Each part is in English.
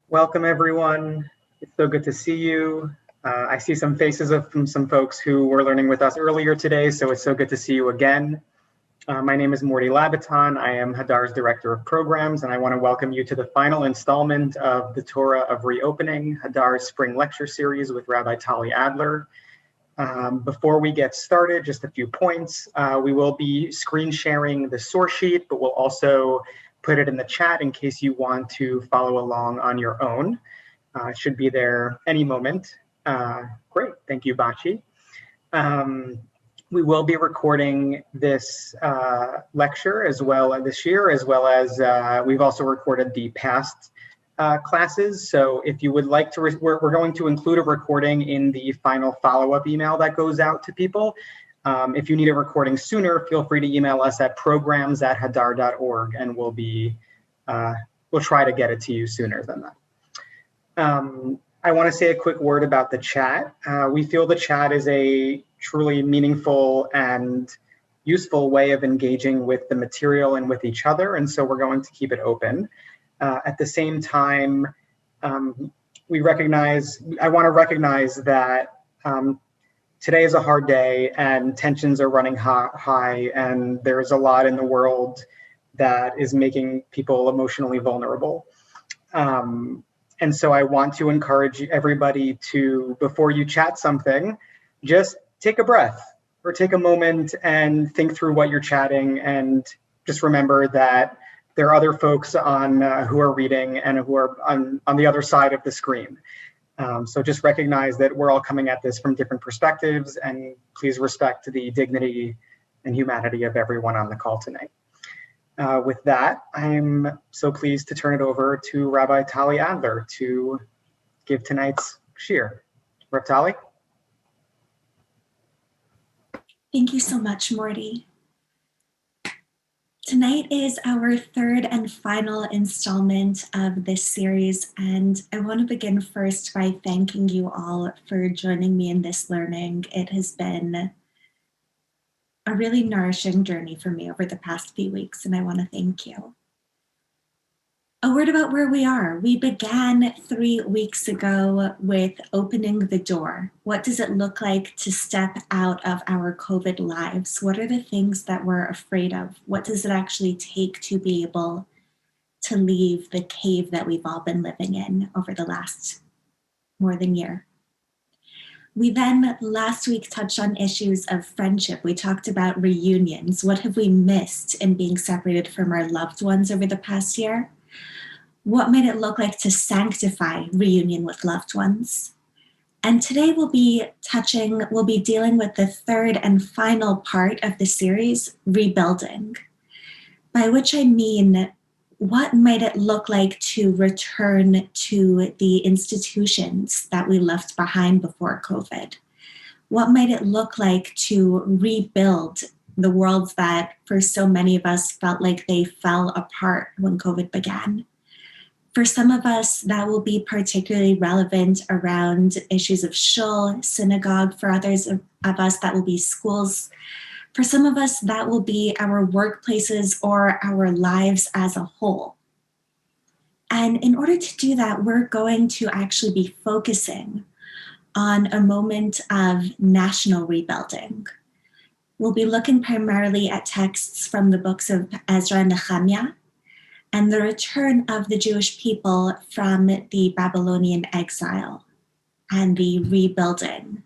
Welcome, everyone. It's so good to see you. I see some faces from some folks who were learning with us earlier today, so it's so good to see you again. My name is Morty Labaton. I am Hadar's Director of Programs, and I want to welcome you to the final installment of the Torah of Reopening, Hadar's Spring Lecture Series with Rabbi Tali Adler. Before we get started, just a few points. We will be screen sharing the source sheet, but we'll also put it in the chat in case you want to follow along on your own. It should be there any moment. Great, thank you, Bachi. We will be recording this lecture as well this year, as well as we've also recorded the past classes. So if you would like to, we're going to include a recording in the final follow-up email that goes out to people. If you need a recording sooner, feel free to email us at programs@hadar.org, and we'll try to get it to you sooner than that. I want to say a quick word about the chat. We feel the chat is a truly meaningful and useful way of engaging with the material and with each other, and so we're going to keep it open. At the same time, I want to recognize that today is a hard day and tensions are running high, and there's a lot in the world that is making people emotionally vulnerable. And so I want to encourage everybody to, before you chat something, just take a breath or take a moment and think through what you're chatting, and just remember that there are other folks on who are reading and who are on the other side of the screen. So just recognize that we're all coming at this from different perspectives, and please respect the dignity and humanity of everyone on the call tonight. With that, I'm so pleased to turn it over to Rabbi Tali Adler to give tonight's shir. Rabbi Tali? Thank you so much, Morty. Tonight is our third and final installment of this series, and I want to begin first by thanking you all for joining me in this learning. It has been a really nourishing journey for me over the past few weeks, and I want to thank you. A word about where we are. We began 3 weeks ago with opening the door. What does it look like to step out of our COVID lives? What are the things that we're afraid of? What does it actually take to be able to leave the cave that we've all been living in over the last more than a year? We then last week touched on issues of friendship. We talked about reunions. What have we missed in being separated from our loved ones over the past year? What might it look like to sanctify reunion with loved ones? And today we'll be dealing with the third and final part of the series, rebuilding, by which I mean, what might it look like to return to the institutions that we left behind before COVID? What might it look like to rebuild the worlds that for so many of us felt like they fell apart when COVID began? For some of us, that will be particularly relevant around issues of shul, synagogue. For others of us, that will be schools. For some of us, that will be our workplaces or our lives as a whole. And in order to do that, we're going to actually be focusing on a moment of national rebuilding. We'll be looking primarily at texts from the books of Ezra and Nehemiah, and the return of the Jewish people from the Babylonian exile and the rebuilding,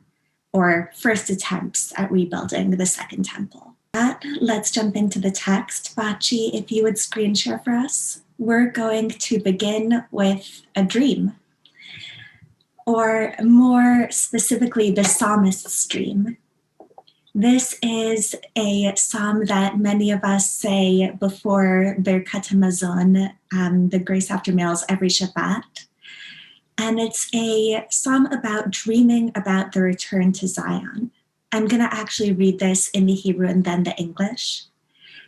or first attempts at rebuilding the Second Temple. Let's jump into the text. Bachi, if you would screen share for us. We're going to begin with a dream, or more specifically, the Psalmist's dream. This is a psalm that many of us say before Birkat HaMazon, the grace after meals, every Shabbat. And it's a psalm about dreaming about the return to Zion. I'm going to actually read this in the Hebrew and then the English.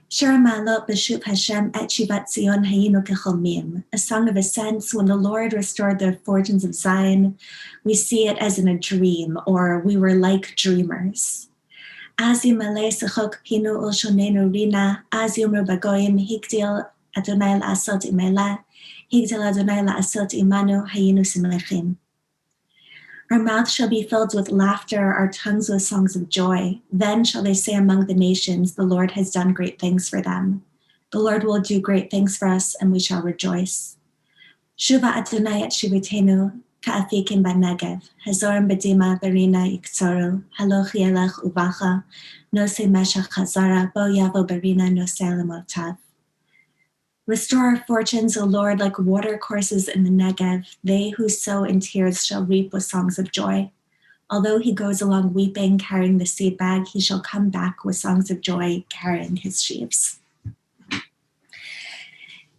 Shir Ma'alot b'shuv Hashem et shivat Zion hayinu kecholmim. A song of ascents. When the Lord restored the fortunes of Zion, we see it as in a dream, or we were like dreamers. Az yimaleh sechok pinu ul shonenu rina, az yomru bagoyim higdil Adonai la'asot imela, Higdal Adonai la'asot imanu hayinu simechim. Our mouth shall be filled with laughter, our tongues with songs of joy. Then shall they say among the nations, the Lord has done great things for them. The Lord will do great things for us, and we shall rejoice. Shuva Adonai et shuvitenu, ka'afikim b'negev, hazorim b'dima barina yiktzoru, halochi elech uvacha, nose meshach chazara, bo yavo barina nose lemotav. Restore our fortunes, O Lord, like water courses in the Negev. They who sow in tears shall reap with songs of joy. Although he goes along weeping, carrying the seed bag, he shall come back with songs of joy, carrying his sheaves.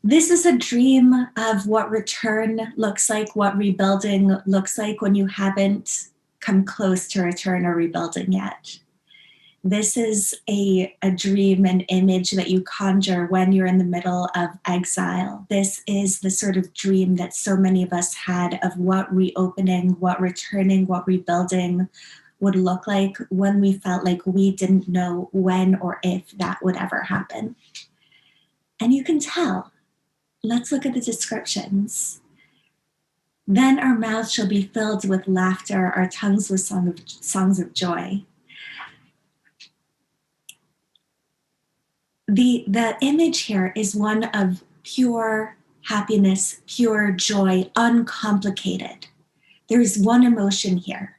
This is a dream of what return looks like, what rebuilding looks like when you haven't come close to return or rebuilding yet. This is a dream, an image that you conjure when you're in the middle of exile. This is the sort of dream that so many of us had of what reopening, what returning, what rebuilding would look like when we felt like we didn't know when or if that would ever happen. And you can tell. Let's look at the descriptions. Then our mouths shall be filled with laughter, our tongues with songs of joy. The image here is one of pure happiness, pure joy, uncomplicated. There is one emotion here.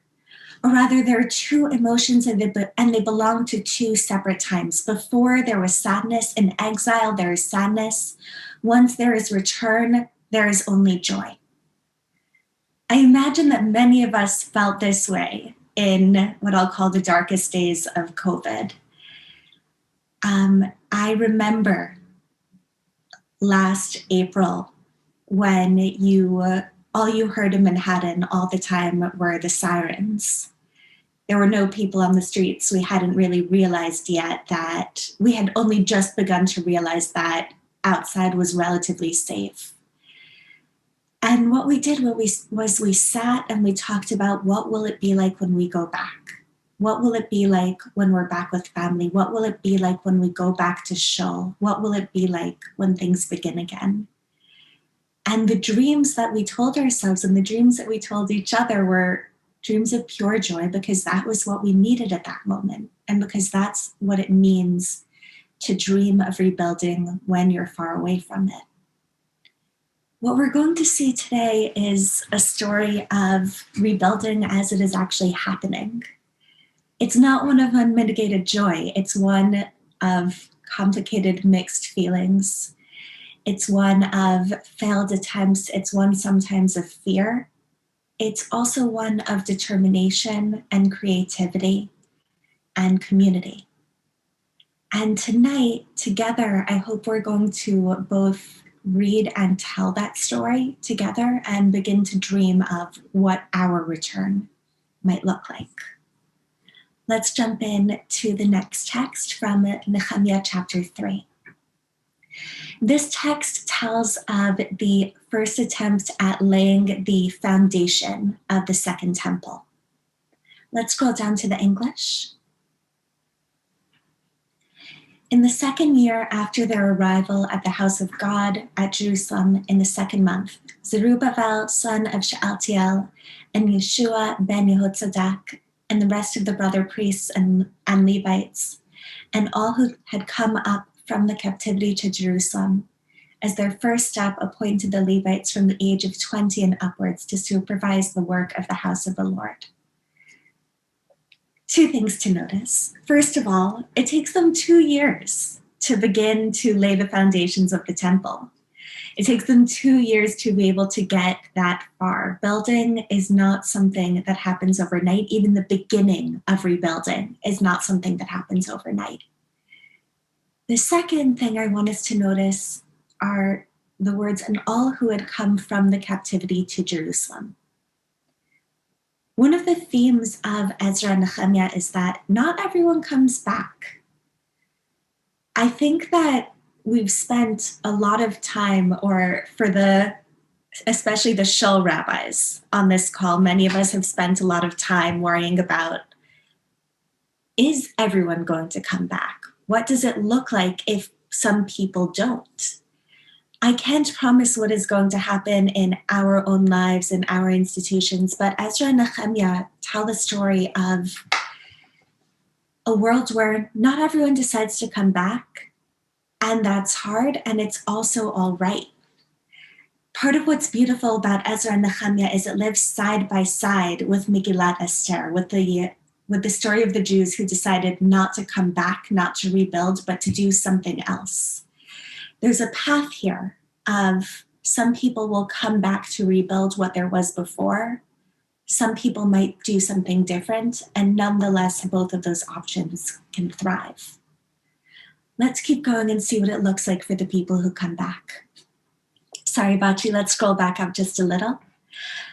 Or rather, there are two emotions and they belong to two separate times. Before there was sadness in exile, there is sadness. Once there is return, there is only joy. I imagine that many of us felt this way in what I'll call the darkest days of COVID. I remember last April when all you heard in Manhattan all the time were the sirens. There were no people on the streets. We hadn't really realized yet that we had only just begun to realize that outside was relatively safe. And what we did was we sat and we talked about what will it be like when we go back? What will it be like when we're back with family? What will it be like when we go back to shul? What will it be like when things begin again? And the dreams that we told ourselves and the dreams that we told each other were dreams of pure joy because that was what we needed at that moment. And because that's what it means to dream of rebuilding when you're far away from it. What we're going to see today is a story of rebuilding as it is actually happening. It's not one of unmitigated joy. It's one of complicated mixed feelings. It's one of failed attempts. It's one sometimes of fear. It's also one of determination and creativity and community. And tonight, together, I hope we're going to both read and tell that story together and begin to dream of what our return might look like. Let's jump in to the next text from Nehemiah chapter 3. This text tells of the first attempt at laying the foundation of the second temple. Let's scroll down to the English. In the second year after their arrival at the house of God at Jerusalem in the second month, Zerubbabel, son of Shealtiel, and Yeshua ben Yehozadak, and the rest of the brother priests and Levites, and all who had come up from the captivity to Jerusalem, as their first step appointed the Levites from the age of 20 and upwards to supervise the work of the house of the Lord. Two things to notice. First of all, it takes them 2 years to begin to lay the foundations of the temple. It takes them 2 years to be able to get that far. Building is not something that happens overnight. Even the beginning of rebuilding is not something that happens overnight. The second thing I want us to notice are the words, and all who had come from the captivity to Jerusalem. One of the themes of Ezra and Nehemiah is that not everyone comes back. I think that we've spent a lot of time, or especially the shul rabbis on this call, many of us have spent a lot of time worrying about, is everyone going to come back? What does it look like if some people don't? I can't promise what is going to happen in our own lives and our institutions, but Ezra and Nehemiah tell the story of a world where not everyone decides to come back, and that's hard, and it's also all right. Part of what's beautiful about Ezra and Nehemiah is it lives side by side with Megillat Esther, with the story of the Jews who decided not to come back, not to rebuild, but to do something else. There's a path here of some people will come back to rebuild what there was before. Some people might do something different, and nonetheless, both of those options can thrive. Let's keep going and see what it looks like for the people who come back. Sorry, Bachi, let's scroll back up just a little.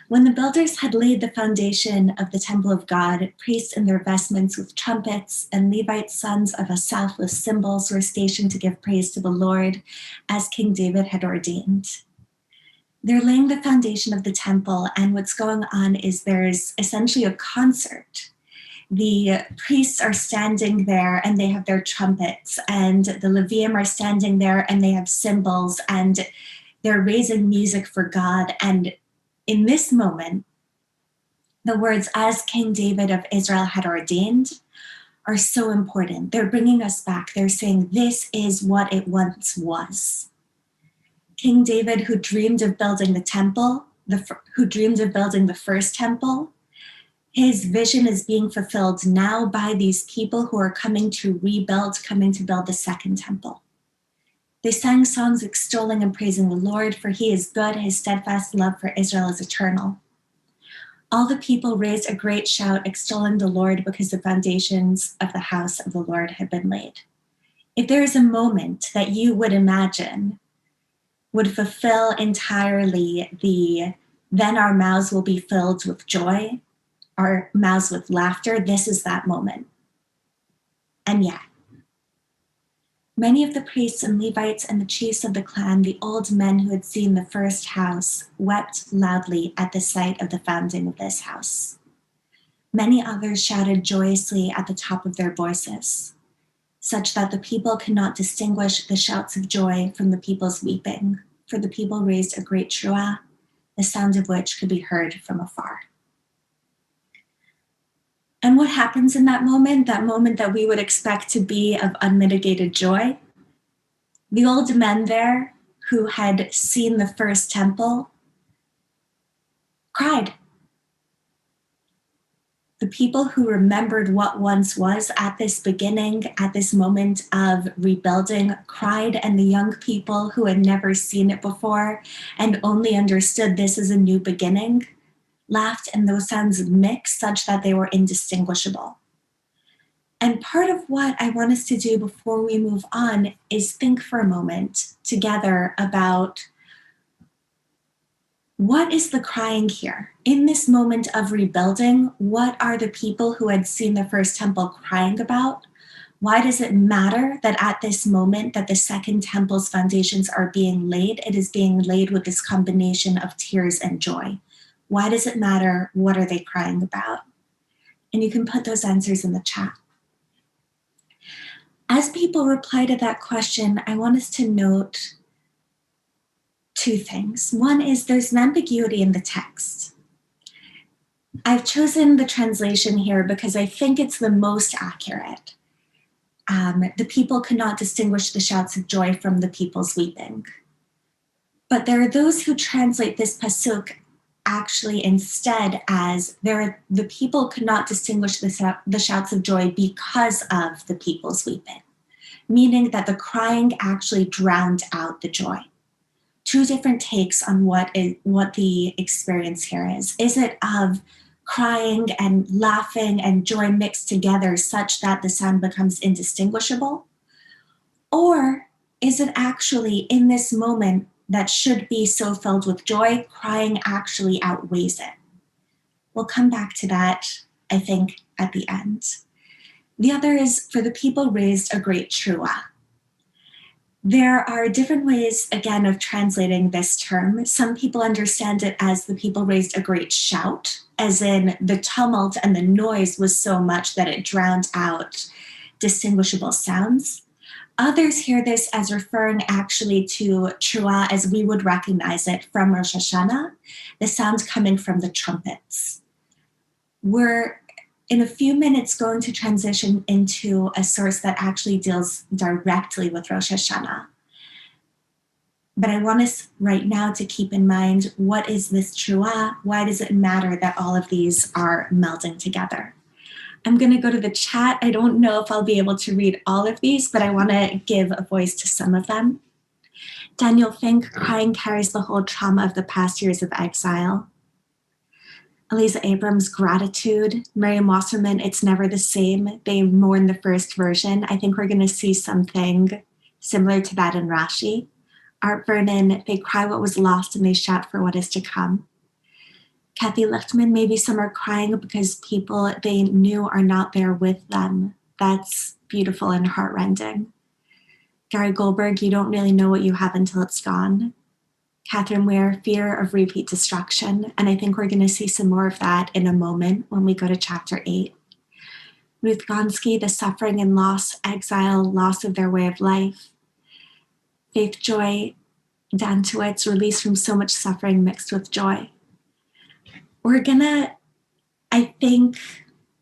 When the builders had laid the foundation of the temple of God, priests in their vestments with trumpets and Levite sons of Asaph with cymbals were stationed to give praise to the Lord, as King David had ordained. They're laying the foundation of the temple, and what's going on is there's essentially a concert. The priests are standing there and they have their trumpets, and the Leviim are standing there and they have cymbals, and they're raising music for God. And in this moment, the words, as King David of Israel had ordained, are so important. They're bringing us back. They're saying, this is what it once was. King David, who dreamed of building the temple, who dreamed of building the first temple, his vision is being fulfilled now by these people who are coming to rebuild, coming to build the second temple. They sang songs extolling and praising the Lord, for he is good, his steadfast love for Israel is eternal. All the people raised a great shout extolling the Lord because the foundations of the house of the Lord had been laid. If there is a moment that you would imagine would fulfill entirely then our mouths will be filled with joy, our mouths with laughter, this is that moment. And yet, many of the priests and Levites and the chiefs of the clan, the old men who had seen the first house, wept loudly at the sight of the founding of this house. Many others shouted joyously at the top of their voices, such that the people could not distinguish the shouts of joy from the people's weeping, for the people raised a great truah, the sound of which could be heard from afar. And what happens in that moment that we would expect to be of unmitigated joy? The old men there who had seen the first temple cried. The people who remembered what once was at this beginning, at this moment of rebuilding, cried, and the young people who had never seen it before and only understood this as a new beginning laughed, and those sounds mixed such that they were indistinguishable. And part of what I want us to do before we move on is think for a moment together about what is the crying here? In this moment of rebuilding, what are the people who had seen the first temple crying about? Why does it matter that at this moment that the second temple's foundations are being laid? It is being laid with this combination of tears and joy. Why does it matter? What are they crying about? And you can put those answers in the chat. As people reply to that question, I want us to note two things. One is there's an ambiguity in the text. I've chosen the translation here because I think it's the most accurate. The people could not distinguish the shouts of joy from the people's weeping. But there are those who translate this pasuk actually instead as the people could not distinguish the shouts of joy because of the people's weeping, meaning that the crying actually drowned out the joy. Two different takes on what the experience here is. Is it of crying and laughing and joy mixed together such that the sound becomes indistinguishable? Or is it actually in this moment that should be so filled with joy, crying actually outweighs it? We'll come back to that, I think, at the end. The other is for the people raised a great truah. There are different ways, again, of translating this term. Some people understand it as the people raised a great shout, as in the tumult and the noise was so much that it drowned out distinguishable sounds. Others hear this as referring actually to Truah as we would recognize it from Rosh Hashanah, the sounds coming from the trumpets. We're in a few minutes going to transition into a source that actually deals directly with Rosh Hashanah. But I want us right now to keep in mind, what is this Truah? Why does it matter that all of these are melding together? I'm going to go to the chat. I don't know if I'll be able to read all of these, but I want to give a voice to some of them. Daniel Fink, crying carries the whole trauma of the past years of exile. Eliza Abrams, gratitude. Miriam Wasserman, it's never the same. They mourn the first version. I think we're going to see something similar to that in Rashi. Art Vernon, they cry what was lost and they shout for what is to come. Kathy Lichtman, maybe some are crying because people they knew are not there with them. That's beautiful and heartrending. Gary Goldberg, you don't really know what you have until it's gone. Catherine Ware, fear of repeat destruction. And I think we're going to see some more of that in a moment when we go to chapter 8. Ruth Gonski, the suffering and loss, exile, loss of their way of life. Faith Joy, Dantuitz, release from so much suffering mixed with joy. We're gonna, I think,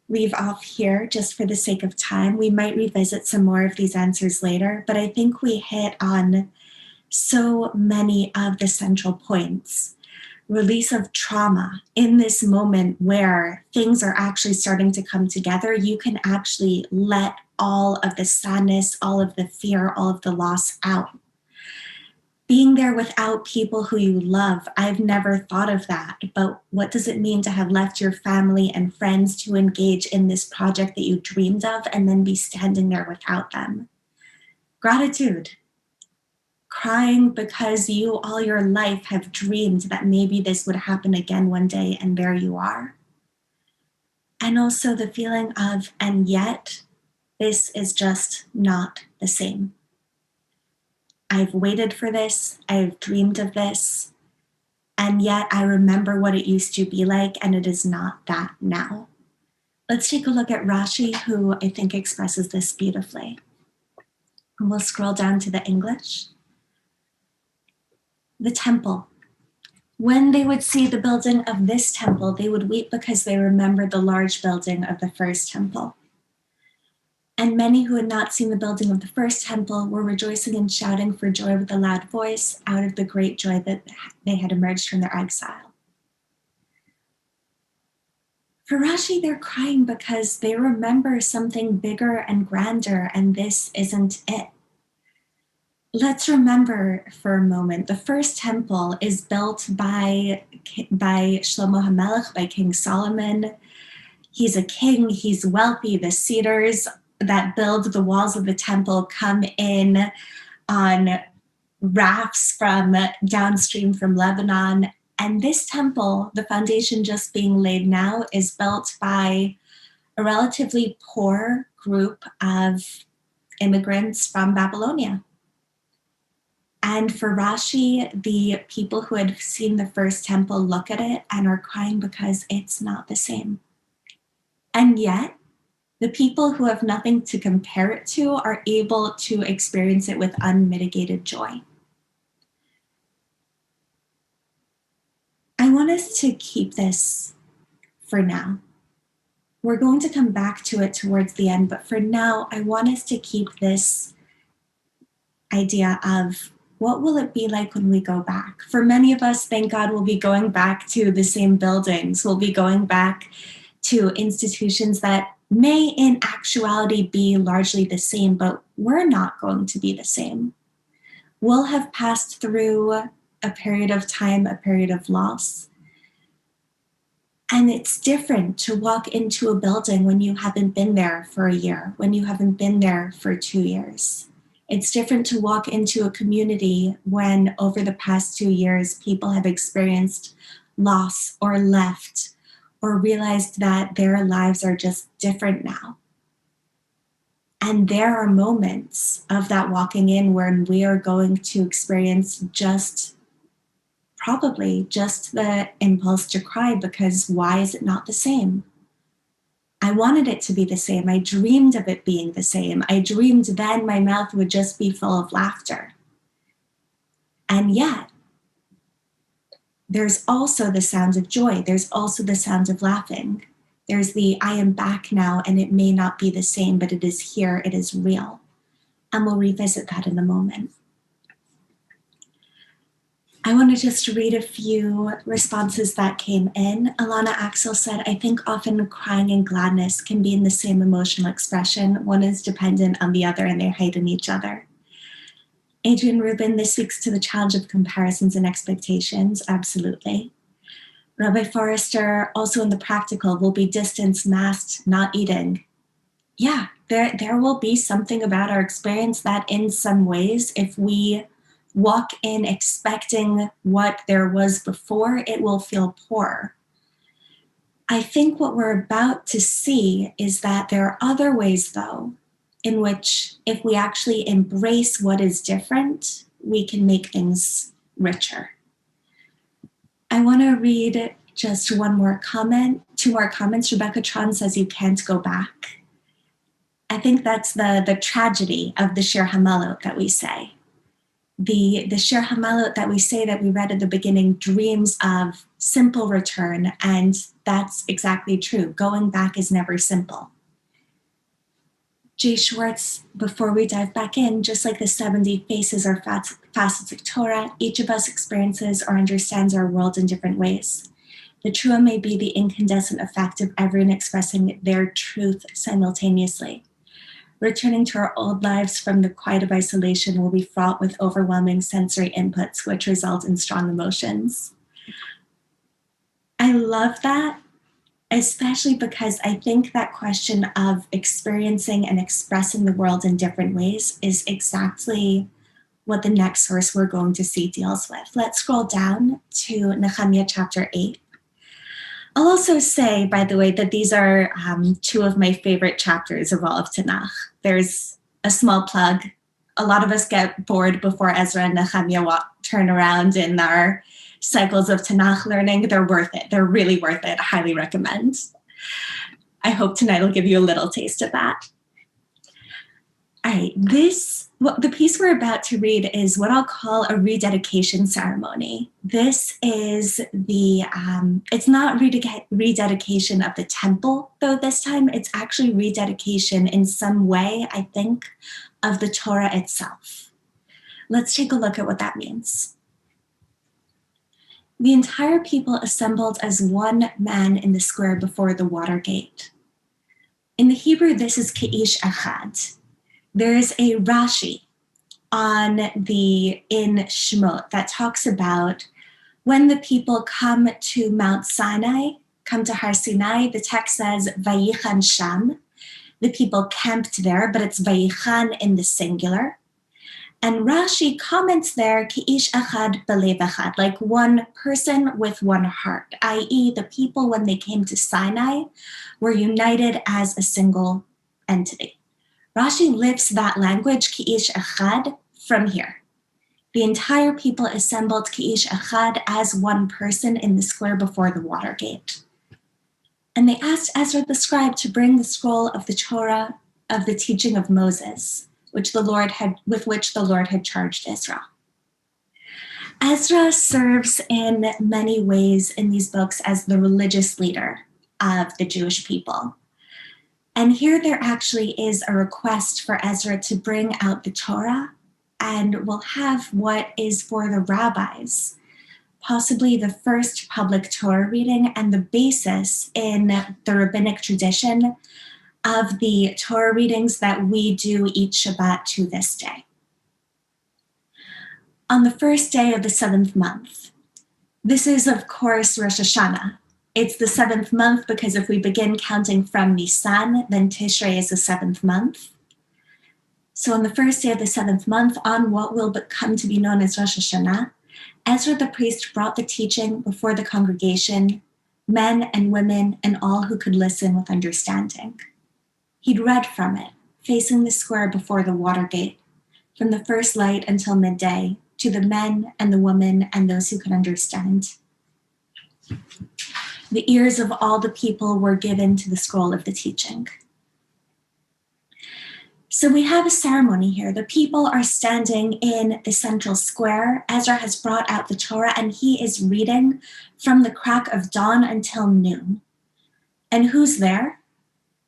leave off here just for the sake of time. We might revisit some more of these answers later, but I think we hit on so many of the central points. Release of trauma in this moment where things are actually starting to come together. You can actually let all of the sadness, all of the fear, all of the loss out. Being there without people who you love, I've never thought of that, but what does it mean to have left your family and friends to engage in this project that you dreamed of and then be standing there without them? Gratitude. Crying because you all your life have dreamed that maybe this would happen again one day, and there you are. And also the feeling of, and yet, this is just not the same. I've waited for this, I've dreamed of this, and yet I remember what it used to be like, and it is not that now. Let's take a look at Rashi, who I think expresses this beautifully. And we'll scroll down to the English. The temple. When they would see the building of this temple, they would weep because they remembered the large building of the first temple. And many who had not seen the building of the first temple were rejoicing and shouting for joy with a loud voice out of the great joy that they had emerged from their exile. For Rashi, they're crying because they remember something bigger and grander, and this isn't it. Let's remember for a moment, the first temple is built by Shlomo HaMelech, by King Solomon. He's a king, he's wealthy, the cedars that build the walls of the temple come in on rafts from downstream from Lebanon. And this temple, the foundation just being laid now, is built by a relatively poor group of immigrants from Babylonia. And for Rashi, the people who had seen the first temple look at it and are crying because it's not the same. And yet, the people who have nothing to compare it to are able to experience it with unmitigated joy. I want us to keep this for now. We're going to come back to it towards the end, but for now, I want us to keep this idea of what will it be like when we go back? For many of us, thank God, we'll be going back to the same buildings. We'll be going back to institutions that may in actuality be largely the same, but we're not going to be the same. We'll have passed through a period of time, a period of loss. And it's different to walk into a building when you haven't been there for a year, when you haven't been there for 2 years. It's different to walk into a community when over the past 2 years, people have experienced loss or left or realized that their lives are just different now. And there are moments of that walking in when we are going to experience probably just the impulse to cry because why is it not the same? I wanted it to be the same. I dreamed of it being the same. I dreamed then my mouth would just be full of laughter. And yet, there's also the sound of joy. There's also the sound of laughing. There's the I am back now, and it may not be the same, but it is here, it is real. And we'll revisit that in a moment. I want to just read a few responses that came in. Alana Axel said, I think often crying and gladness can be in the same emotional expression. One is dependent on the other and they heighten each other. Adrian Rubin, this speaks to the challenge of comparisons and expectations. Absolutely. Rabbi Forrester, also in the practical, will be distance, masked, not eating. Yeah, there will be something about our experience that in some ways, if we walk in expecting what there was before, it will feel poor. I think what we're about to see is that there are other ways, though, in which if we actually embrace what is different, we can make things richer. I want to read just two more comments. Rebecca Tron says you can't go back. I think that's the tragedy of the Shir Hamalot that we say. The Shir Hamalot that we say that we read at the beginning dreams of simple return, and that's exactly true. Going back is never simple. Jay Schwartz, before we dive back in, just like the 70 faces or facets of Torah, each of us experiences or understands our world in different ways. The Trua may be the incandescent effect of everyone expressing their truth simultaneously. Returning to our old lives from the quiet of isolation will be fraught with overwhelming sensory inputs, which result in strong emotions. I love that, especially because I think that question of experiencing and expressing the world in different ways is exactly what the next source we're going to see deals with. Let's scroll down to Nehemiah chapter 8. I'll also say, by the way, that these are two of my favorite chapters of all of Tanakh. There's a small plug. A lot of us get bored before Ezra and Nehemiah turn around in our cycles of Tanakh learning. They're worth it. They're really worth it. I highly recommend. I hope tonight will give you a little taste of that. All right, the piece we're about to read is what I'll call a rededication ceremony. This is it's not rededication of the temple, though this time it's actually rededication in some way, I think, of the Torah itself. Let's take a look at what that means. The entire people assembled as one man in the square before the water gate. In the Hebrew, this is Keish Echad. There is a Rashi in Shemot that talks about when the people come to Mount Sinai, come to Har Sinai, the text says Vayichan Sham. The people camped there, but it's Vayichan in the singular. And Rashi comments there, Keish Echad Belev Echad, like one person with one heart, i.e. the people when they came to Sinai were united as a single entity. Rashi lifts that language, Keish Echad, from here. The entire people assembled Keish Echad as one person in the square before the water gate. And they asked Ezra the scribe to bring the scroll of the Torah of the teaching of Moses, with which the Lord had charged Ezra. Ezra serves in many ways in these books as the religious leader of the Jewish people. And here there actually is a request for Ezra to bring out the Torah, and we'll have what is for the rabbis, possibly the first public Torah reading and the basis in the rabbinic tradition of the Torah readings that we do each Shabbat to this day. On the first day of the 7th month, this is, of course, Rosh Hashanah. It's the 7th month because if we begin counting from Nisan, then Tishrei is the 7th month. So on the first day of the 7th month, on what will come to be known as Rosh Hashanah, Ezra the priest brought the teaching before the congregation, men and women and all who could listen with understanding. He'd read from it, facing the square before the water gate, from the first light until midday, to the men and the women and those who could understand. The ears of all the people were given to the scroll of the teaching. So we have a ceremony here. The people are standing in the central square. Ezra has brought out the Torah and he is reading from the crack of dawn until noon. And who's there?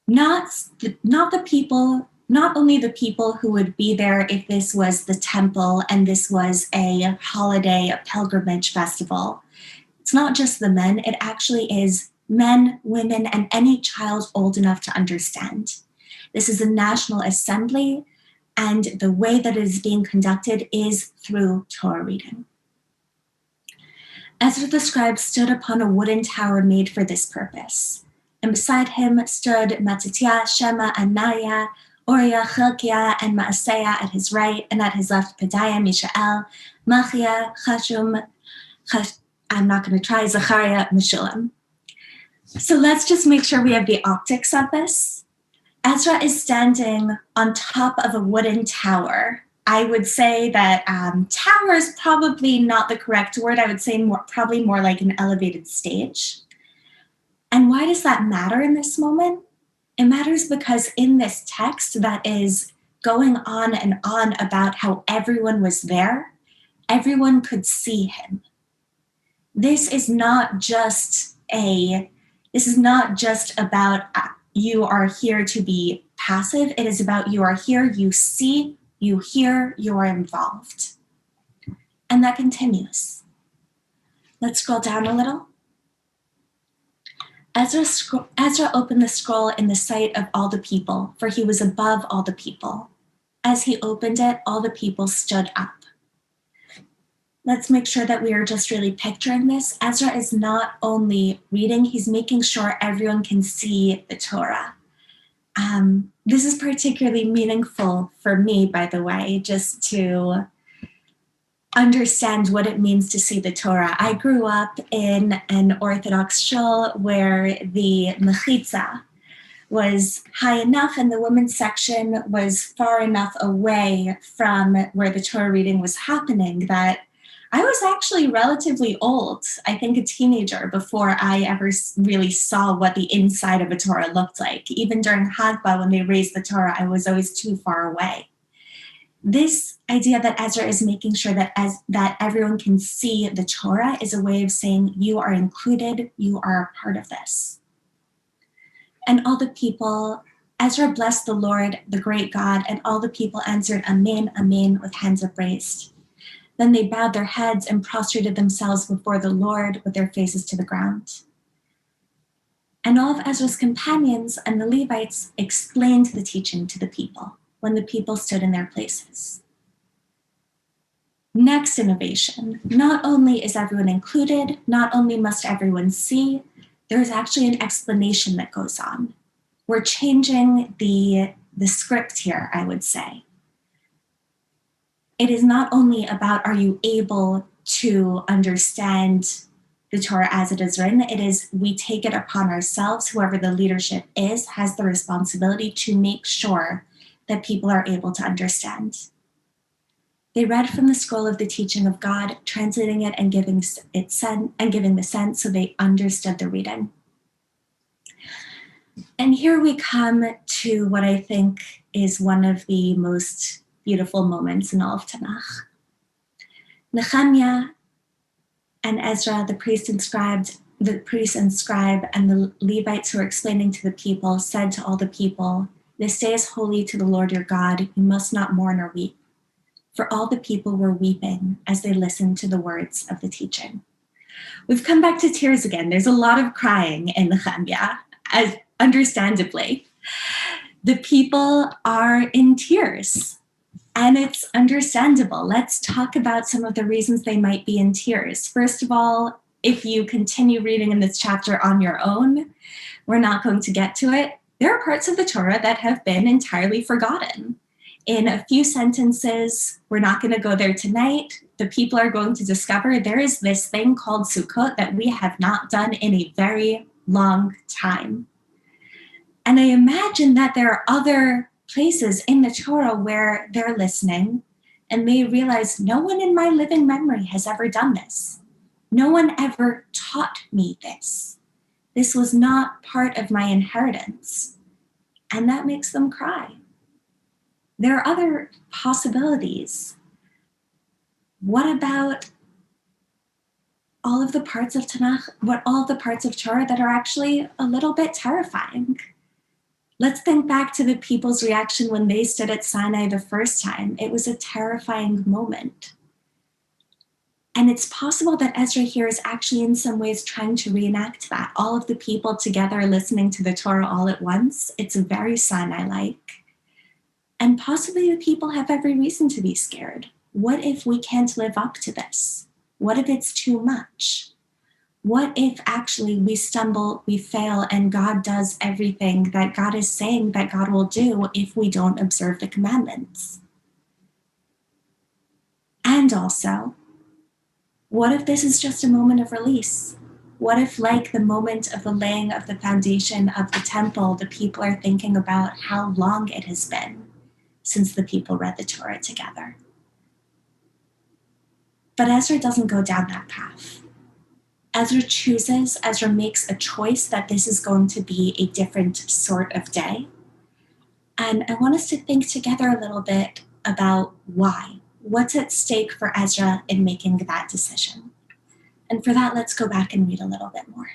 Not the people, not only the people who would be there if this was the temple and this was a holiday, a pilgrimage festival. It's not just the men, it actually is men, women, and any child old enough to understand. This is a national assembly, and the way that it is being conducted is through Torah reading. Ezra the scribe stood upon a wooden tower made for this purpose, and beside him stood Mattithiah, Shema, Ananiah, Uriah, Hilkiah, and Maaseiah at his right, and at his left Pedaiah, Mishael, Malchiah, Chashum, I'm not going to try, Zechariah, Meshullam. So let's just make sure we have the optics of this. Ezra is standing on top of a wooden tower. I would say that tower is probably not the correct word. I would say probably more like an elevated stage. And why does that matter in this moment? It matters because in this text that is going on and on about how everyone was there, everyone could see him. This is not just about you are here to be passive. It is about you are here, you see, you hear, you are involved. And that continues. Let's scroll down a little. Ezra opened the scroll in the sight of all the people, for he was above all the people. As he opened it, all the people stood up. Let's make sure that we are just really picturing this. Ezra is not only reading, he's making sure everyone can see the Torah. This is particularly meaningful for me, by the way, just to understand what it means to see the Torah. I grew up in an Orthodox shul where the mechitza was high enough and the women's section was far enough away from where the Torah reading was happening that I was actually relatively old, I think a teenager, before I ever really saw what the inside of a Torah looked like. Even during Hagba, when they raised the Torah, I was always too far away. This idea that Ezra is making sure that everyone can see the Torah is a way of saying you are included, you are a part of this. And all the people, Ezra blessed the Lord, the great God, and all the people answered, Amen, Amen, with hands upraised. Then they bowed their heads and prostrated themselves before the Lord with their faces to the ground. And all of Ezra's companions and the Levites explained the teaching to the people when the people stood in their places. Next innovation, not only is everyone included, not only must everyone see, there is actually an explanation that goes on. We're changing the script here, I would say. It is not only about are you able to understand the Torah as it is written, it is we take it upon ourselves, whoever the leadership is, has the responsibility to make sure that people are able to understand. They read from the scroll of the teaching of God, translating it and giving the sense so they understood the reading. And here we come to what I think is one of the most beautiful moments in all of Tanakh. Nehemiah and Ezra, the priest and scribe, and the Levites who were explaining to the people, said to all the people, "This day is holy to the Lord your God. You must not mourn or weep." For all the people were weeping as they listened to the words of the teaching. We've come back to tears again. There's a lot of crying in Nehemiah, as understandably. The people are in tears. And it's understandable. Let's talk about some of the reasons they might be in tears. First of all, if you continue reading in this chapter on your own, we're not going to get to it. There are parts of the Torah that have been entirely forgotten. In a few sentences, we're not going to go there tonight. The people are going to discover there is this thing called Sukkot that we have not done in a very long time. And I imagine that there are other places in the Torah where they're listening and they realize no one in my living memory has ever done this. No one ever taught me this. This was not part of my inheritance. And that makes them cry. There are other possibilities. What about all of the parts of Tanakh, all of the parts of Torah that are actually a little bit terrifying? Let's think back to the people's reaction when they stood at Sinai the first time. It was a terrifying moment. And it's possible that Ezra here is actually in some ways trying to reenact that. All of the people together listening to the Torah all at once. It's very Sinai-like. And possibly the people have every reason to be scared. What if we can't live up to this? What if it's too much? What if actually we stumble, we fail, and God does everything that God is saying that God will do if we don't observe the commandments? And also, what if this is just a moment of release? What if, like the moment of the laying of the foundation of the temple, the people are thinking about how long it has been since the people read the Torah together? But Ezra doesn't go down that path. Ezra makes a choice that this is going to be a different sort of day. And I want us to think together a little bit about why. What's at stake for Ezra in making that decision? And for that, let's go back and read a little bit more.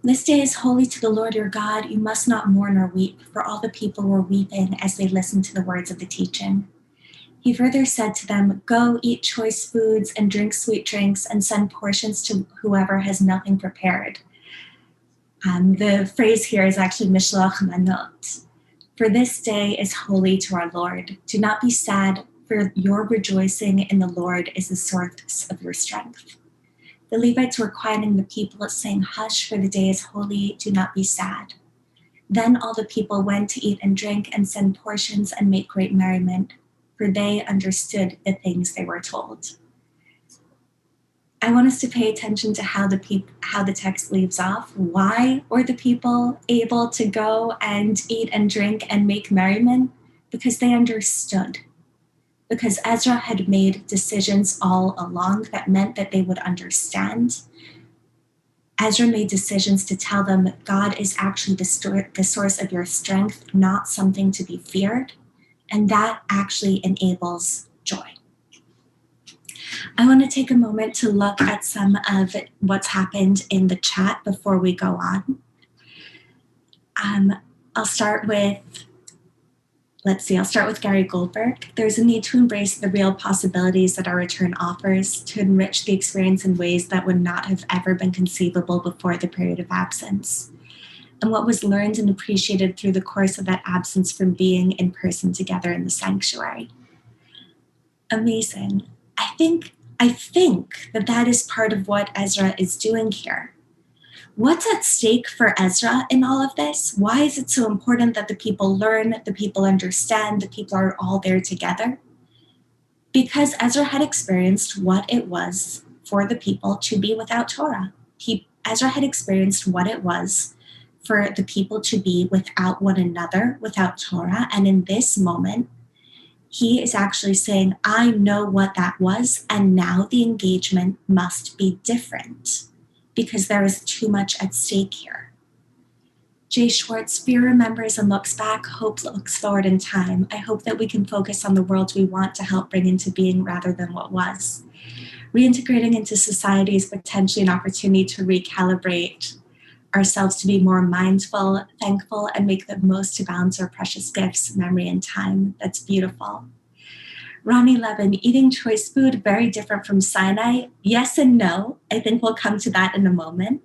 This day is holy to the Lord your God. You must not mourn or weep, for all the people were weeping as they listened to the words of the teaching. He further said to them, go eat choice foods and drink sweet drinks and send portions to whoever has nothing prepared. The phrase here is actually mishloach manot. For this day is holy to our Lord. Do not be sad, for your rejoicing in the Lord is the source of your strength. The Levites were quieting the people, saying, hush, for the day is holy, do not be sad. Then all the people went to eat and drink and send portions and make great merriment, for they understood the things they were told. I want us to pay attention to how the text leaves off. Why were the people able to go and eat and drink and make merriment? Because they understood. Because Ezra had made decisions all along that meant that they would understand. Ezra made decisions to tell them that God is actually the source of your strength, not something to be feared. And that actually enables joy. I want to take a moment to look at some of what's happened in the chat before we go on. I'll start with Gary Goldberg. There's a need to embrace the real possibilities that our return offers to enrich the experience in ways that would not have ever been conceivable before the period of absence. And what was learned and appreciated through the course of that absence from being in person together in the sanctuary. Amazing. I think that is part of what Ezra is doing here. What's at stake for Ezra in all of this? Why is it so important that the people learn, the people understand, the people are all there together? Because Ezra had experienced what it was for the people to be without Torah. Ezra had experienced what it was for the people to be without one another, without Torah. And in this moment, he is actually saying, I know what that was, and now the engagement must be different because there is too much at stake here. Jay Schwartz, fear remembers and looks back, hope looks forward in time. I hope that we can focus on the world we want to help bring into being rather than what was. Reintegrating into society is potentially an opportunity to recalibrate ourselves to be more mindful, thankful, and make the most to balance our precious gifts, memory, and time. That's beautiful. Ronnie Levin, eating choice food, very different from Sinai. Yes and no. I think we'll come to that in a moment.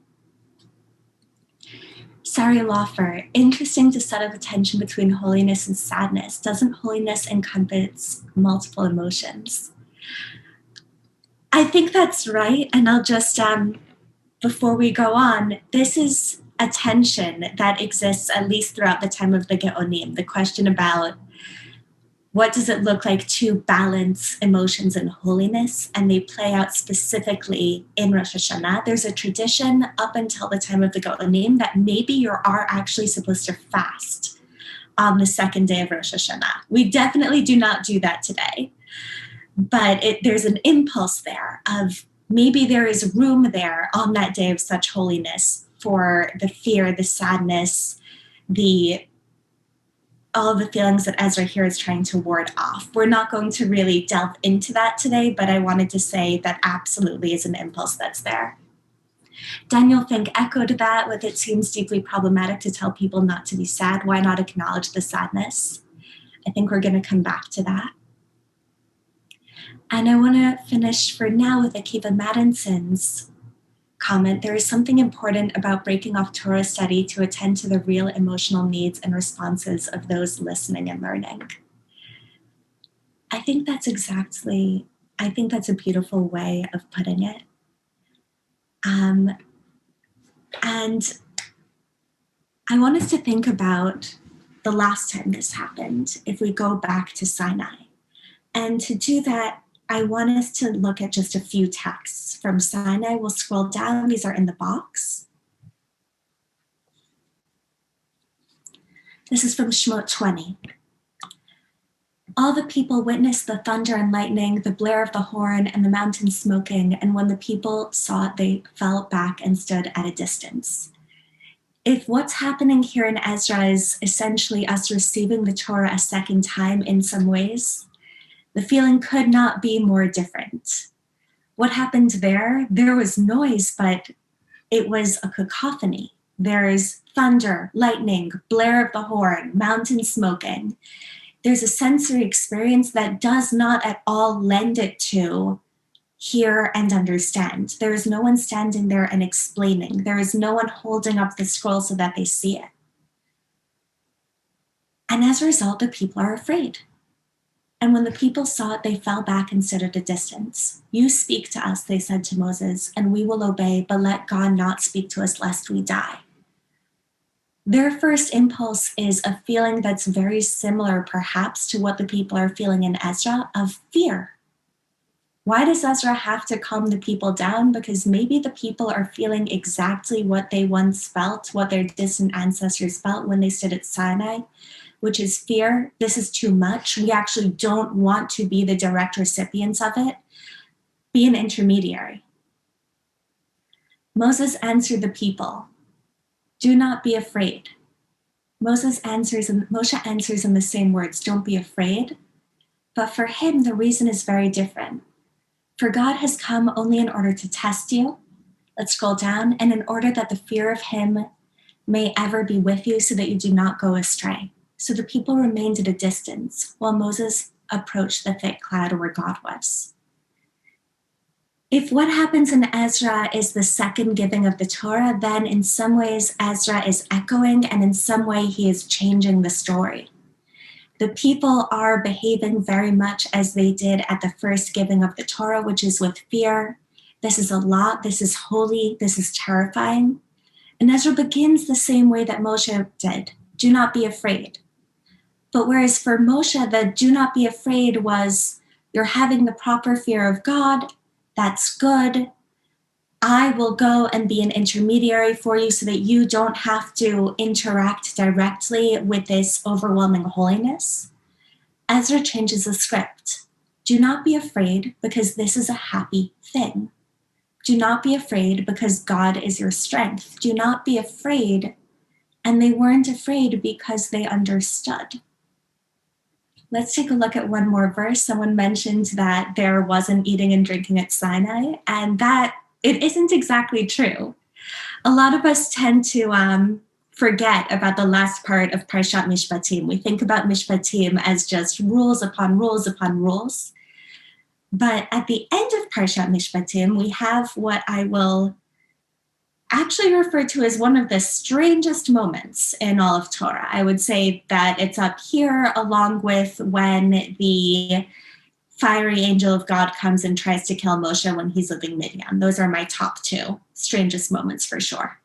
Sari Laufer, interesting to set up a tension between holiness and sadness. Doesn't holiness encompass multiple emotions? I think that's right. And I'll just, before we go on, this is a tension that exists at least throughout the time of the Geonim. The question about what does it look like to balance emotions and holiness, and they play out specifically in Rosh Hashanah. There's a tradition up until the time of the Geonim that maybe you are actually supposed to fast on the second day of Rosh Hashanah. We definitely do not do that today, but there's an impulse there of maybe there is room there on that day of such holiness for the fear, the sadness, all of the feelings that Ezra here is trying to ward off. We're not going to really delve into that today, but I wanted to say that absolutely is an impulse that's there. Daniel Fink echoed that with, it seems deeply problematic to tell people not to be sad. Why not acknowledge the sadness? I think we're going to come back to that. And I want to finish for now with Akiva Madison's comment. There is something important about breaking off Torah study to attend to the real emotional needs and responses of those listening and learning. I think that's a beautiful way of putting it. And I want us to think about the last time this happened, if we go back to Sinai. And to do that, I want us to look at just a few texts from Sinai. We'll scroll down. These are in the box. This is from Shemot 20. All the people witnessed the thunder and lightning, the blare of the horn, and the mountain smoking, and when the people saw it, they fell back and stood at a distance. If what's happening here in Ezra is essentially us receiving the Torah a second time in some ways, the feeling could not be more different. What happened there? There was noise, but it was a cacophony. There's thunder, lightning, blare of the horn, mountain smoking. There's a sensory experience that does not at all lend it to hear and understand. There is no one standing there and explaining. There is no one holding up the scroll so that they see it. And as a result, the people are afraid. And when the people saw it, they fell back and stood at a distance. You speak to us, they said to Moses, and we will obey, but let God not speak to us lest we die. Their first impulse is a feeling that's very similar, perhaps, to what the people are feeling in Ezra, of fear. Why does Ezra have to calm the people down? Because maybe the people are feeling exactly what they once felt, what their distant ancestors felt when they stood at Sinai, which is fear. This is too much. We actually don't want to be the direct recipients of it. Be an intermediary. Moses answered the people, do not be afraid. Moshe answers in the same words, don't be afraid. But for him, the reason is very different. For God has come only in order to test you. Let's scroll down. And in order that the fear of him may ever be with you so that you do not go astray. So the people remained at a distance while Moses approached the thick cloud where God was. If what happens in Ezra is the second giving of the Torah, then in some ways Ezra is echoing, and in some way he is changing the story. The people are behaving very much as they did at the first giving of the Torah, which is with fear. This is a lot. This is holy. This is terrifying. And Ezra begins the same way that Moshe did. Do not be afraid. But whereas for Moshe, the do not be afraid was you're having the proper fear of God. That's good. I will go and be an intermediary for you so that you don't have to interact directly with this overwhelming holiness. Ezra changes the script. Do not be afraid because this is a happy thing. Do not be afraid because God is your strength. Do not be afraid. And they weren't afraid because they understood. Let's take a look at one more verse. Someone mentioned that there wasn't eating and drinking at Sinai, and that it isn't exactly true. A lot of us tend to forget about the last part of Parshat Mishpatim. We think about Mishpatim as just rules upon rules upon rules. But at the end of Parshat Mishpatim, we have what I will actually refer to as one of the strangest moments in all of Torah. I would say that it's up here along with when the fiery angel of God comes and tries to kill Moshe when he's leaving Midian. Those are my top two strangest moments for sure.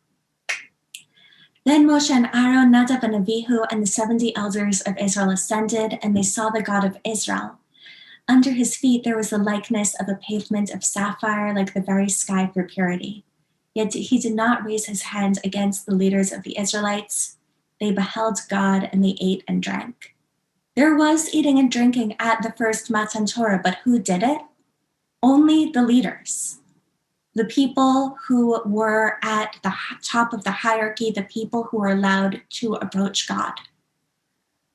Then Moshe and Aaron, Nadav and Avihu, and the 70 elders of Israel ascended, and they saw the God of Israel. Under his feet there was the likeness of a pavement of sapphire, like the very sky for purity. Yet he did not raise his hand against the leaders of the Israelites. They beheld God, and they ate and drank. There was eating and drinking at the first Matan Torah, but who did it? Only the leaders. the people who were at the top of the hierarchy, the people who were allowed to approach God.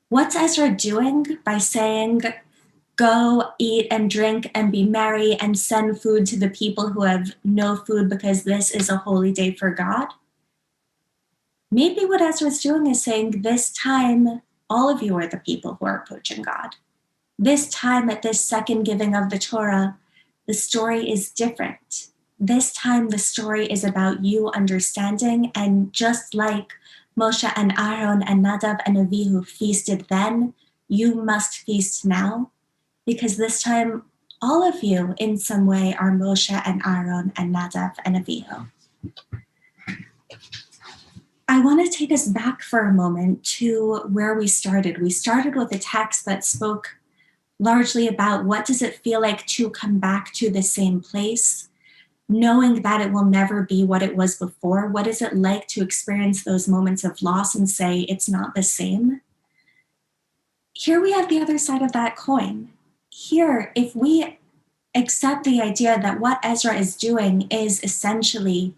What's Ezra doing by saying, go eat and drink and be merry and send food to the people who have no food because this is a holy day for God? Maybe what Ezra's doing is saying, this time, all of you are the people who are approaching God. This time, at this second giving of the Torah, the story is different. This time, the story is about you understanding, and just like Moshe and Aaron and Nadav and Avihu feasted then, you must feast now, because this time, all of you in some way are Moshe and Aaron and Nadav and Avihu. I want to take us back for a moment to where we started. We started with a text that spoke largely about what does it feel like to come back to the same place, knowing that it will never be what it was before. What is it like to experience those moments of loss and say it's not the same? Here we have the other side of that coin. Here, if we accept the idea that what Ezra is doing is essentially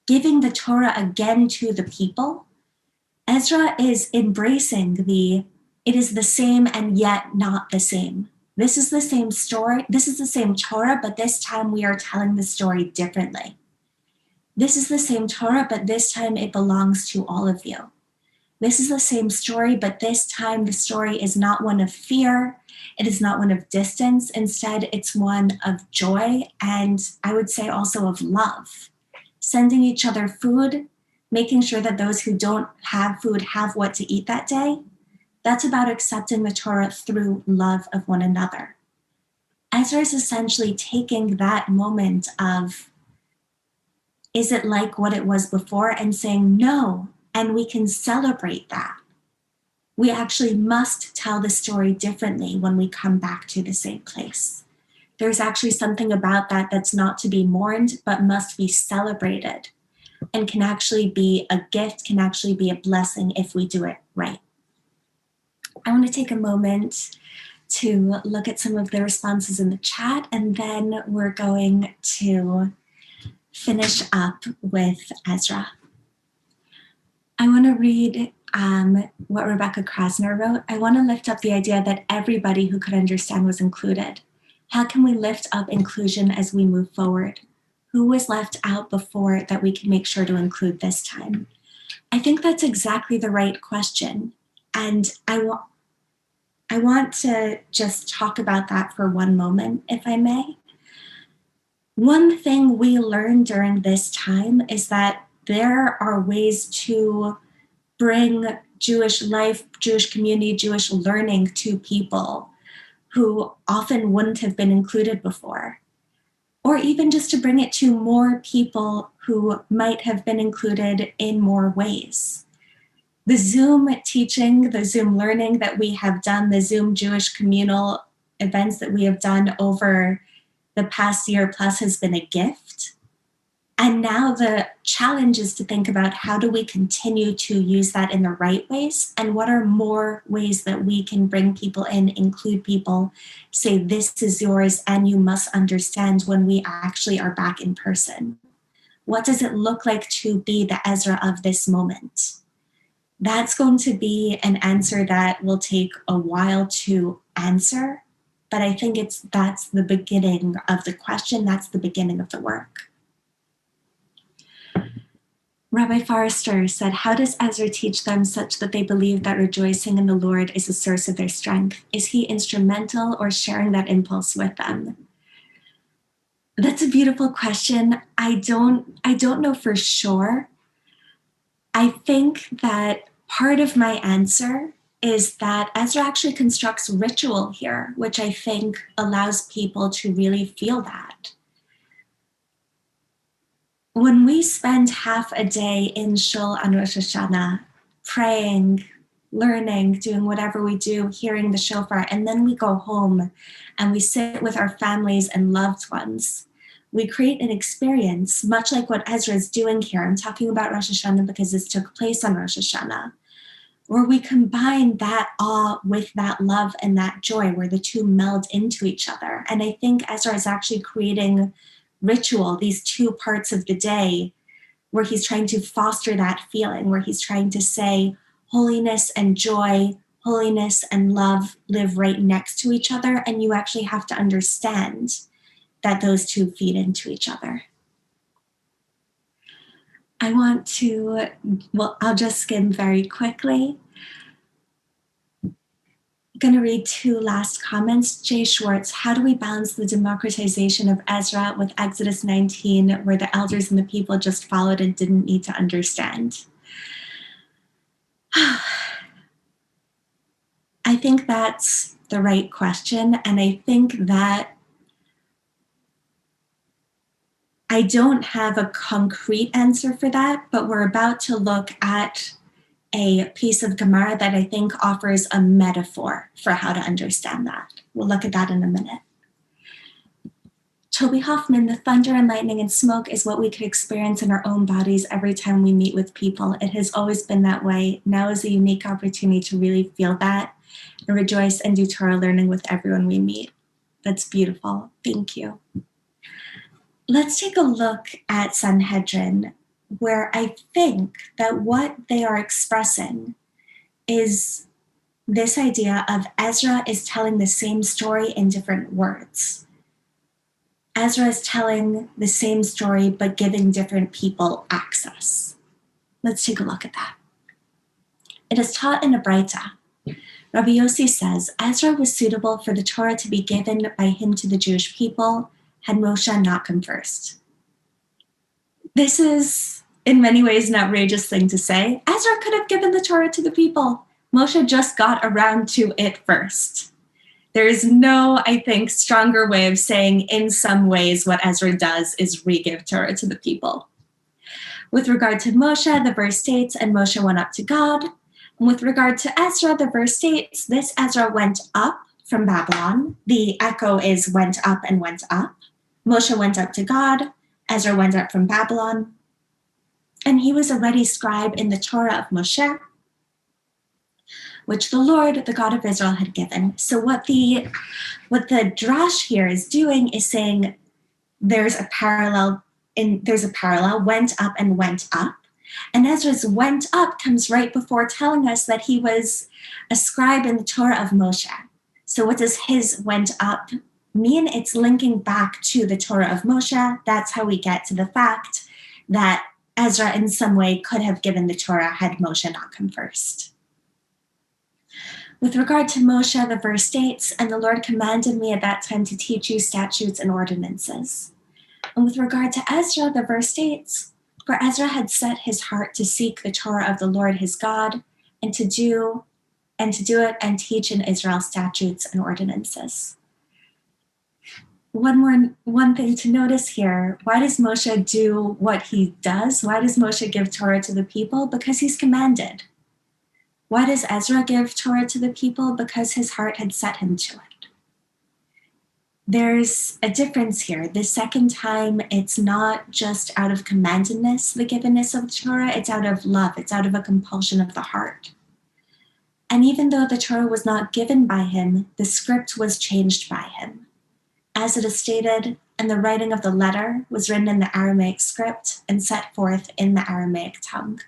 giving the Torah again to the people, Ezra is embracing it is the same and yet not the same. This is the same story. This is the same Torah, but this time we are telling the story differently. This is the same Torah, but this time it belongs to all of you. This is the same story, but this time the story is not one of fear. It is not one of distance. Instead, it's one of joy, and I would say also of love. Sending each other food, making sure that those who don't have food have what to eat that day. That's about accepting the Torah through love of one another. Ezra is essentially taking that moment of, is it like what it was before, and saying no, and we can celebrate that. We actually must tell the story differently when we come back to the same place. There's actually something about that that's not to be mourned, but must be celebrated, and can actually be a gift, can actually be a blessing if we do it right. I want to take a moment to look at some of the responses in the chat, and then we're going to finish up with Ezra. I want to read what Rebecca Krasner wrote. I want to lift up the idea that everybody who could understand was included. How can we lift up inclusion as we move forward? Who was left out before that we can make sure to include this time? I think that's exactly the right question. And I want to just talk about that for one moment, if I may. One thing we learned during this time is that there are ways to bring Jewish life, Jewish community, Jewish learning to people who often wouldn't have been included before, or even just to bring it to more people who might have been included in more ways. The Zoom teaching, the Zoom learning that we have done, the Zoom Jewish communal events that we have done over the past year plus has been a gift. And now the challenge is to think about how do we continue to use that in the right ways, and what are more ways that we can bring people in, include people, say this is yours and you must understand when we actually are back in person. What does it look like to be the Ezra of this moment? That's going to be an answer that will take a while to answer, but I think that's the beginning of the question, that's the beginning of the work. Rabbi Forrester said, how does Ezra teach them such that they believe that rejoicing in the Lord is the source of their strength? Is he instrumental or sharing that impulse with them? That's a beautiful question. I don't know for sure. I think that part of my answer is that Ezra actually constructs ritual here, which I think allows people to really feel that. When we spend half a day in Shul on Rosh Hashanah, praying, learning, doing whatever we do, hearing the shofar, and then we go home and we sit with our families and loved ones, we create an experience much like what Ezra is doing here. I'm talking about Rosh Hashanah because this took place on Rosh Hashanah, where we combine that awe with that love and that joy, where the two meld into each other. And I think Ezra is actually creating ritual, these two parts of the day, where he's trying to foster that feeling, where he's trying to say holiness and joy, holiness and love live right next to each other, and you actually have to understand that those two feed into each other. I'll just skim very quickly. I'm going to read two last comments. Jay Schwartz, how do we balance the democratization of Ezra with Exodus 19, where the elders and the people just followed and didn't need to understand? I think that's the right question. And I think that I don't have a concrete answer for that, but we're about to look at a piece of Gemara that I think offers a metaphor for how to understand that. We'll look at that in a minute. Toby Hoffman, the thunder and lightning and smoke is what we could experience in our own bodies every time we meet with people. It has always been that way. Now is a unique opportunity to really feel that and rejoice and do Torah learning with everyone we meet. That's beautiful. Thank you. Let's take a look at Sanhedrin, where I think that what they are expressing is this idea of Ezra is telling the same story in different words. Ezra is telling the same story, but giving different people access. Let's take a look at that. It is taught in a Braita. Rabbi Yossi says, Ezra was suitable for the Torah to be given by him to the Jewish people, had Moshe not come first. This is, in many ways, an outrageous thing to say. Ezra could have given the Torah to the people. Moshe just got around to it first. There is no, I think, stronger way of saying in some ways what Ezra does is re-give Torah to the people. With regard to Moshe, the verse states, and Moshe went up to God. And with regard to Ezra, the verse states, this Ezra went up from Babylon. The echo is went up and went up. Moshe went up to God. Ezra went up from Babylon. And he was a ready scribe in the Torah of Moshe, which the Lord, the God of Israel, had given. So what the drash here is doing is saying there's a parallel, went up and went up. And Ezra's went up comes right before telling us that he was a scribe in the Torah of Moshe. So what does his went up mean? It's linking back to the Torah of Moshe. That's how we get to the fact that Ezra in some way could have given the Torah had Moshe not come first. With regard to Moshe, the verse states, and the Lord commanded me at that time to teach you statutes and ordinances. And with regard to Ezra, the verse states, for Ezra had set his heart to seek the Torah of the Lord his God, and to do it and teach in Israel statutes and ordinances. One thing to notice here, why does Moshe do what he does? Why does Moshe give Torah to the people? Because he's commanded. Why does Ezra give Torah to the people? Because his heart had set him to it. There's a difference here. The second time, it's not just out of commandedness, the givenness of Torah, it's out of love, it's out of a compulsion of the heart. And even though the Torah was not given by him, the script was changed by him. As it is stated, and the writing of the letter was written in the Aramaic script and set forth in the Aramaic tongue.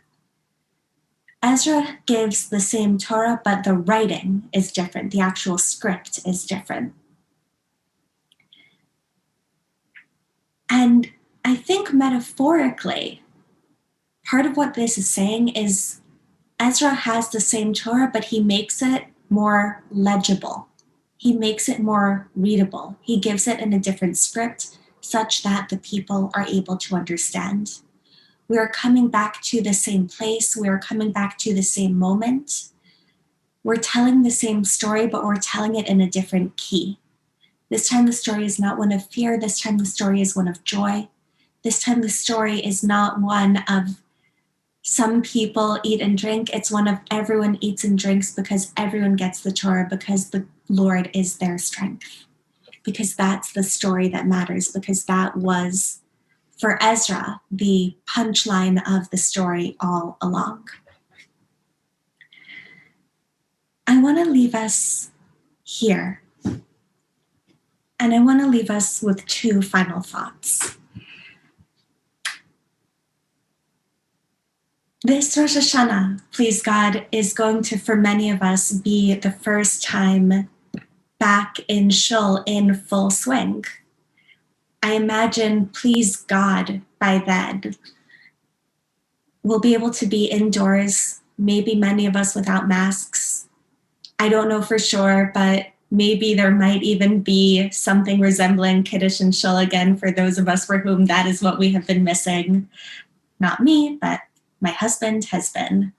Ezra gives the same Torah, but the writing is different. The actual script is different. And I think metaphorically, part of what this is saying is Ezra has the same Torah, but he makes it more legible. He makes it more readable. He gives it in a different script such that the people are able to understand. We are coming back to the same place. We are coming back to the same moment. We're telling the same story, but we're telling it in a different key. This time the story is not one of fear. This time the story is one of joy. This time the story is not one of some people eat and drink. It's one of everyone eats and drinks because everyone gets the Torah, because the Lord is their strength. Because that's the story that matters, because that was, for Ezra, the punchline of the story all along. I want to leave us here. And I want to leave us with two final thoughts. This Rosh Hashanah, please God, is going to, for many of us, be the first time back in shul in full swing. I imagine, please God, by then, we'll be able to be indoors, maybe many of us without masks. I don't know for sure, but maybe there might even be something resembling Kiddush and Shul again for those of us for whom that is what we have been missing. Not me, but my husband has been.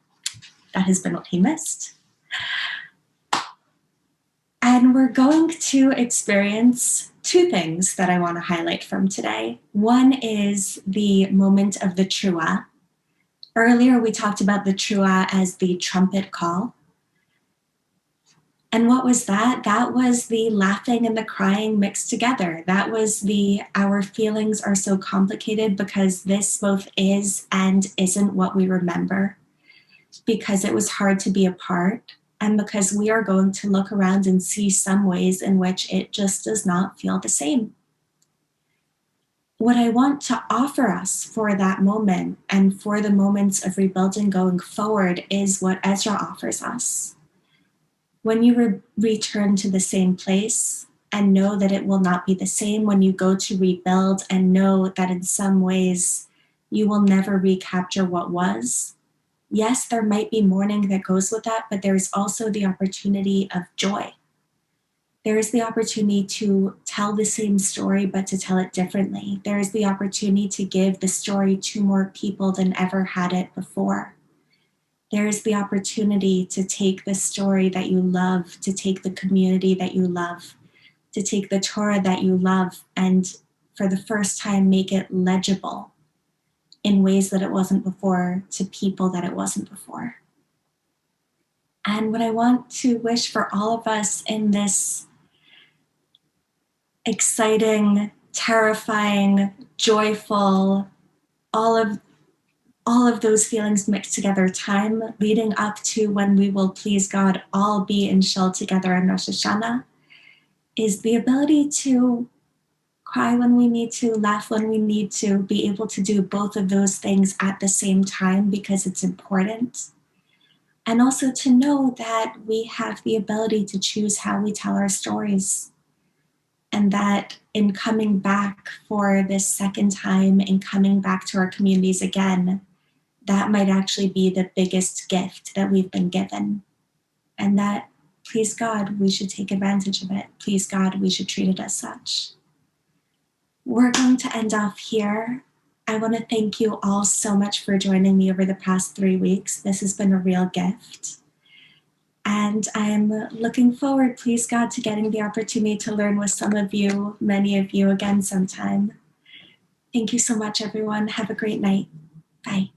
That has been what he missed. And we're going to experience two things that I want to highlight from today. One is the moment of the Truah. Earlier, we talked about the Truah as the trumpet call. And what was that? That was the laughing and the crying mixed together. That was the, our feelings are so complicated because this both is and isn't what we remember, because it was hard to be apart, and because we are going to look around and see some ways in which it just does not feel the same. What I want to offer us for that moment and for the moments of rebuilding going forward is what Ezra offers us. When you return to the same place and know that it will not be the same, when you go to rebuild and know that in some ways you will never recapture what was, yes, there might be mourning that goes with that, but there's also the opportunity of joy. There is the opportunity to tell the same story, but to tell it differently. There is the opportunity to give the story to more people than ever had it before. There is the opportunity to take the story that you love, to take the community that you love, to take the Torah that you love, and for the first time make it legible in ways that it wasn't before, to people that it wasn't before. And what I want to wish for all of us in this exciting, terrifying, joyful, all of those feelings mixed together time leading up to when we will, please God, all be in shul together on Rosh Hashanah, is the ability to cry when we need to, laugh when we need to, be able to do both of those things at the same time because it's important. And also to know that we have the ability to choose how we tell our stories. And that in coming back for this second time and coming back to our communities again, that might actually be the biggest gift that we've been given. And that, please God, we should take advantage of it. Please God, we should treat it as such. We're going to end off here. I want to thank you all so much for joining me over the past 3 weeks. This has been a real gift. And I'm looking forward, please God, to getting the opportunity to learn with some of you, many of you again sometime. Thank you so much, everyone. Have a great night. Bye.